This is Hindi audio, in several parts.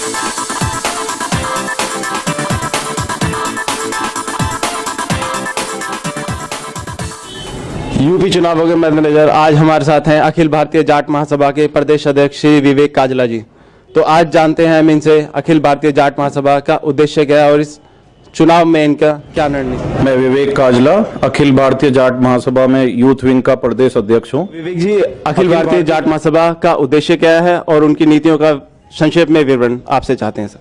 यूपी चुनावों के मद्देनजर आज हमारे साथ हैं अखिल भारतीय जाट महासभा के प्रदेश अध्यक्ष श्री विवेक काजला जी। तो आज जानते हैं हम इनसे अखिल भारतीय जाट महासभा का उद्देश्य क्या है और इस चुनाव में इनका क्या निर्णय। मैं विवेक काजला अखिल भारतीय जाट महासभा में यूथ विंग का प्रदेश अध्यक्ष हूँ। विवेक जी, अखिल भारतीय जाट महासभा का उद्देश्य क्या है और उनकी नीतियों का संक्षेप में विवरण आपसे चाहते हैं सर।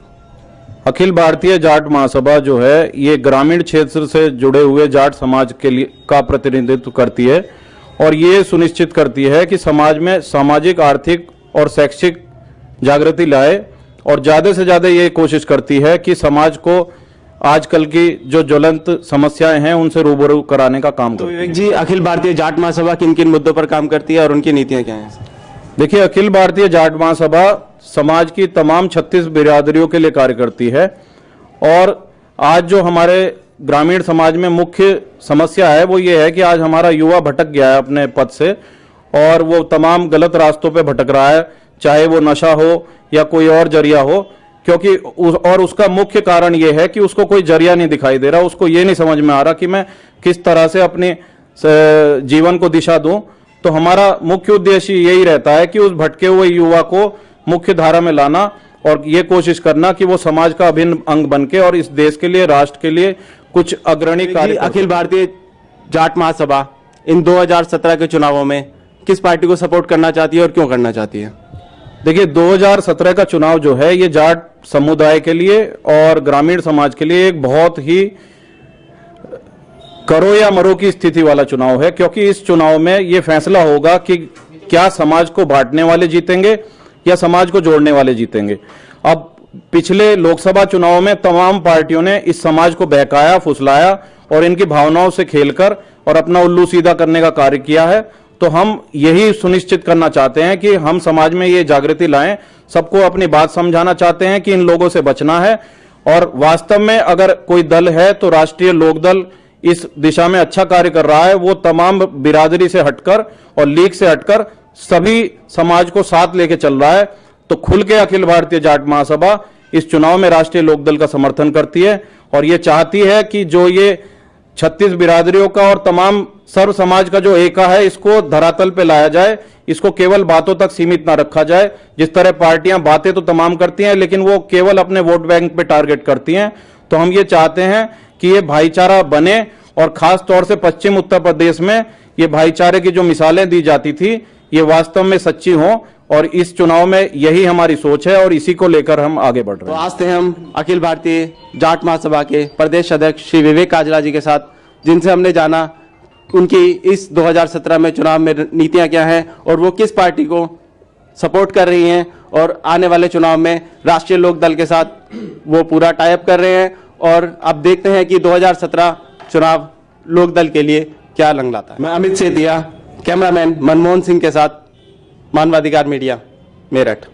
अखिल भारतीय जाट महासभा जो है ये ग्रामीण क्षेत्र से जुड़े हुए जाट समाज के लिए का प्रतिनिधित्व करती है और ये सुनिश्चित करती है कि समाज में सामाजिक, आर्थिक और शैक्षिक जागृति लाए और ज़्यादा से ज़्यादा ये कोशिश करती है कि समाज को आजकल की जो ज्वलंत समस्याएं हैं उनसे रूबरू कराने का काम करती है। विवेक जी, अखिल भारतीय जाट महासभा किन किन मुद्दों पर काम करती है और उनकी नीतियाँ क्या हैं? देखिए, अखिल भारतीय जाट महासभा समाज की तमाम 36 बिरादरियों के लिए कार्य करती है और आज जो हमारे ग्रामीण समाज में मुख्य समस्या है वो ये है कि आज हमारा युवा भटक गया है अपने पथ से और वो तमाम गलत रास्तों पे भटक रहा है, चाहे वो नशा हो या कोई और जरिया हो, क्योंकि उसका मुख्य कारण ये है कि उसको कोई जरिया नहीं दिखाई दे रहा, उसको ये नहीं समझ में आ रहा कि मैं किस तरह से अपने जीवन को दिशा दूं। तो हमारा मुख्य उद्देश्य यही रहता है कि उस भटके हुए युवा को मुख्य धारा में लाना और ये कोशिश करना कि वो समाज का अभिन्न अंग बनके और इस देश के लिए, राष्ट्र के लिए कुछ अग्रणी कार्य। अखिल भारतीय जाट महासभा इन 2017 के चुनावों में किस पार्टी को सपोर्ट करना चाहती है और क्यों करना चाहती है? देखिए, 2017 का चुनाव जो है ये जाट समुदाय के लिए और ग्रामीण समाज के लिए एक बहुत ही करो या मरो की स्थिति वाला चुनाव है, क्योंकि इस चुनाव में ये फैसला होगा कि क्या समाज को बांटने वाले जीतेंगे या समाज को जोड़ने वाले जीतेंगे। अब पिछले लोकसभा चुनाव में तमाम पार्टियों ने इस समाज को बहकाया, फुसलाया और इनकी भावनाओं से खेलकर और अपना उल्लू सीधा करने का कार्य किया है। तो हम यही सुनिश्चित करना चाहते हैं कि हम समाज में ये जागृति लाएं, सबको अपनी बात समझाना चाहते हैं कि इन लोगों से बचना है और वास्तव में अगर कोई दल है तो राष्ट्रीय लोकदल इस दिशा में अच्छा कार्य कर रहा है। वो तमाम बिरादरी से हटकर और लीग से हटकर सभी समाज को साथ लेके चल रहा है। तो खुल के अखिल भारतीय जाट महासभा इस चुनाव में राष्ट्रीय लोकदल का समर्थन करती है और ये चाहती है कि जो ये 36 बिरादरियों का और तमाम सर्व समाज का जो एका है इसको धरातल पे लाया जाए, इसको केवल बातों तक सीमित ना रखा जाए। जिस तरह पार्टियां बातें तो तमाम करती हैं लेकिन वो केवल अपने वोट बैंक पे टारगेट करती हैं। तो हम ये चाहते हैं कि ये भाईचारा बने और खास तौर से पश्चिम उत्तर प्रदेश में ये भाईचारे की जो मिसालें दी जाती थी ये वास्तव में सच्ची हों और इस चुनाव में यही हमारी सोच है और इसी को लेकर हम आगे बढ़ रहे हैं। तो आज थे हम अखिल भारतीय जाट महासभा के प्रदेश अध्यक्ष श्री विवेक काजला जी के साथ, जिनसे हमने जाना उनकी इस 2017 में चुनाव में नीतियां क्या हैं और वो किस पार्टी को सपोर्ट कर रही हैं और आने वाले चुनाव में राष्ट्रीय लोकदल के साथ वो पूरा टाई अप कर रहे हैं। और अब देखते हैं कि 2017 चुनाव लोकदल के लिए क्या रंग लाता है। मैं अमित सेतिया, कैमरामैन मनमोहन सिंह के साथ, मानवाधिकार मीडिया, मेरठ।